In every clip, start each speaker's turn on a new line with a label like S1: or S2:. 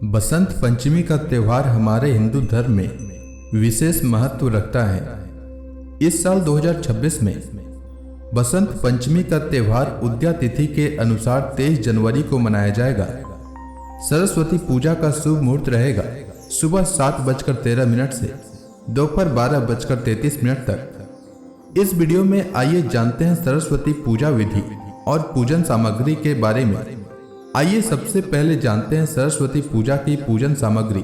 S1: बसंत पंचमी का त्यौहार हमारे हिंदू धर्म में विशेष महत्व रखता है। इस साल 2026 में बसंत पंचमी का त्यौहार उदया तिथि के अनुसार 23 जनवरी को मनाया जाएगा। सरस्वती पूजा का शुभ मुहूर्त रहेगा सुबह 7:13 से दोपहर 12:33 तक। इस वीडियो में आइए जानते हैं सरस्वती पूजा विधि और पूजन सामग्री के बारे में। आइए सबसे पहले जानते हैं सरस्वती पूजा की पूजन सामग्री।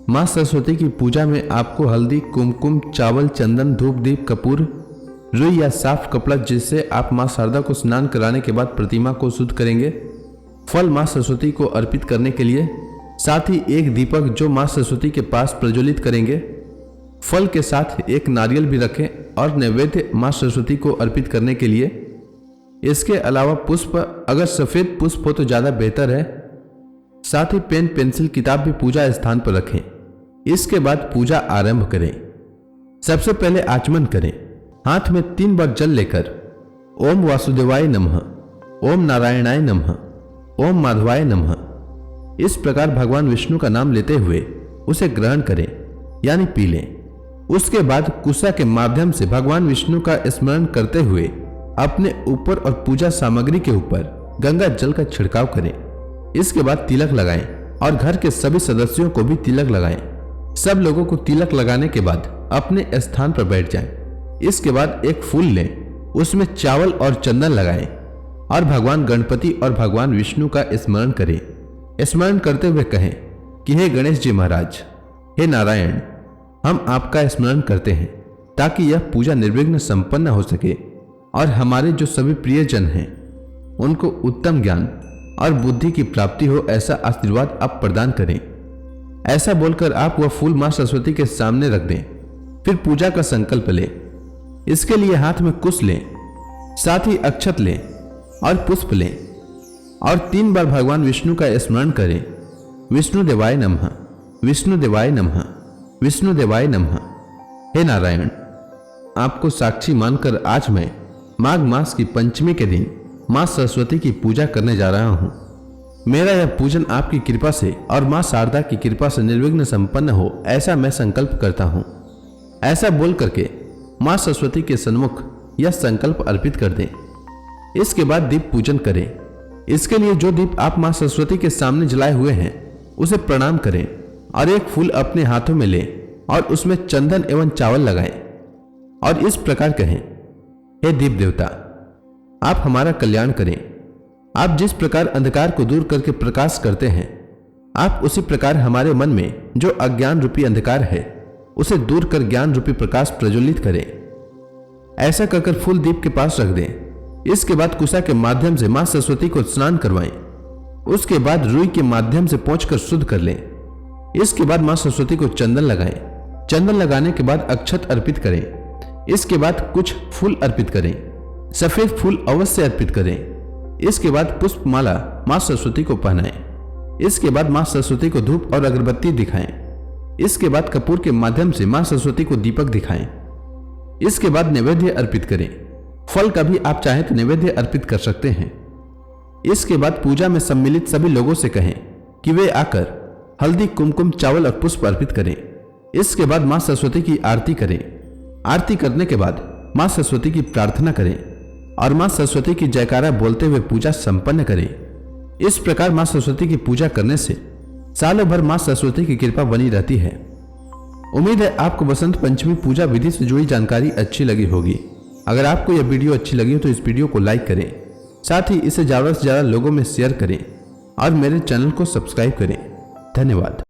S2: माँ सरस्वती की पूजा में आपको हल्दी, कुमकुम, चावल, चंदन, धूप, दीप, कपूर, रुई या साफ कपड़ा जिससे आप माँ शारदा को स्नान कराने के बाद प्रतिमा को शुद्ध करेंगे, फल माँ सरस्वती को अर्पित करने के लिए, साथ ही एक दीपक जो माँ सरस्वती के पास प्रज्वलित करेंगे। फल के साथ एक नारियल भी रखें और नैवेद्य माँ सरस्वती को अर्पित करने के लिए। इसके अलावा पुष्प, अगर सफेद पुष्प हो तो ज्यादा बेहतर है। साथ ही पेन, पेंसिल, किताब भी पूजा स्थान पर रखें। इसके बाद पूजा आरंभ करें। सबसे पहले आचमन करें। हाथ में 3 बार जल लेकर ओम वासुदेवाय नमः, ओम नारायणाय नमः, ओम माधवाय नमः, इस प्रकार भगवान विष्णु का नाम लेते हुए उसे ग्रहण करें यानी पी लें। उसके बाद कुसा के माध्यम से भगवान विष्णु का स्मरण करते हुए अपने ऊपर और पूजा सामग्री के ऊपर गंगा जल का छिड़काव करें। इसके बाद तिलक लगाएं और घर के सभी सदस्यों को भी तिलक लगाएं। सब लोगों को तिलक लगाने के बाद अपने स्थान पर बैठ जाएं। इसके बाद एक फूल लें, उसमें चावल और चंदन लगाएं और भगवान गणपति और भगवान विष्णु का स्मरण करें। स्मरण करते हुए कहें कि हे गणेश जी महाराज, हे नारायण, हम आपका स्मरण करते हैं ताकि यह पूजा निर्विघ्न संपन्न हो सके और हमारे जो सभी प्रियजन हैं उनको उत्तम ज्ञान और बुद्धि की प्राप्ति हो, ऐसा आशीर्वाद आप प्रदान करें। ऐसा बोलकर आप वह फूल मां सरस्वती के सामने रख दें। फिर पूजा का संकल्प लें। इसके लिए हाथ में कुश लें, साथ ही अक्षत लें और पुष्प लें और 3 बार भगवान विष्णु का स्मरण करें। विष्णु देवाय नमः, विष्णु देवाय नमः, विष्णु देवाय नमः। हे नारायण, आपको साक्षी मानकर आज मैं माघ मास की पंचमी के दिन मां सरस्वती की पूजा करने जा रहा हूं। मेरा यह पूजन आपकी कृपा से और मां शारदा की कृपा से निर्विघ्न संपन्न हो, ऐसा मैं संकल्प करता हूं। ऐसा बोल करके मां सरस्वती के सन्मुख यह संकल्प अर्पित कर दें। इसके बाद दीप पूजन करें। इसके लिए जो दीप आप मां सरस्वती के सामने जलाए हुए हैं उसे प्रणाम करें और एक फूल अपने हाथों में लें और उसमें चंदन एवं चावल लगाएं और इस प्रकार कहें, हे दीप देवता, आप हमारा कल्याण करें। आप जिस प्रकार अंधकार को दूर करके प्रकाश करते हैं, आप उसी प्रकार हमारे मन में जो अज्ञान रूपी अंधकार है उसे दूर कर ज्ञान रूपी प्रकाश प्रज्वलित करें। ऐसा कहकर फूल दीप के पास रख दें। इसके बाद कुसा के माध्यम से मां सरस्वती को स्नान करवाएं। उसके बाद रुई के माध्यम से पोंछकर शुद्ध कर लें। इसके बाद मां सरस्वती को चंदन लगाएं। चंदन लगाने के बाद अक्षत अर्पित करें। इसके बाद कुछ फूल अर्पित करें। सफेद फूल अवश्य अर्पित करें। इसके बाद पुष्प माला मां सरस्वती को पहनाएं। इसके बाद मां सरस्वती को धूप और अगरबत्ती दिखाएं। इसके बाद कपूर के माध्यम से मां सरस्वती को दीपक दिखाएं। इसके बाद नैवेद्य अर्पित करें। फल का भी आप चाहें तो नैवेद्य अर्पित कर सकते हैं। इसके बाद पूजा में सम्मिलित सभी लोगों से कहें कि वे आकर हल्दी, कुमकुम, चावल और पुष्प अर्पित करें। इसके बाद मां सरस्वती की आरती करें। आरती करने के बाद मां सरस्वती की प्रार्थना करें और मां सरस्वती की जयकारा बोलते हुए पूजा संपन्न करें। इस प्रकार मां सरस्वती की पूजा करने से सालों भर मां सरस्वती की कृपा बनी रहती है। उम्मीद है आपको बसंत पंचमी पूजा विधि से जुड़ी जानकारी अच्छी लगी होगी। अगर आपको यह वीडियो अच्छी लगी हो तो इस वीडियो को लाइक करें, साथ ही इसे ज्यादा से ज्यादा लोगों में शेयर करें और मेरे चैनल को सब्सक्राइब करें। धन्यवाद।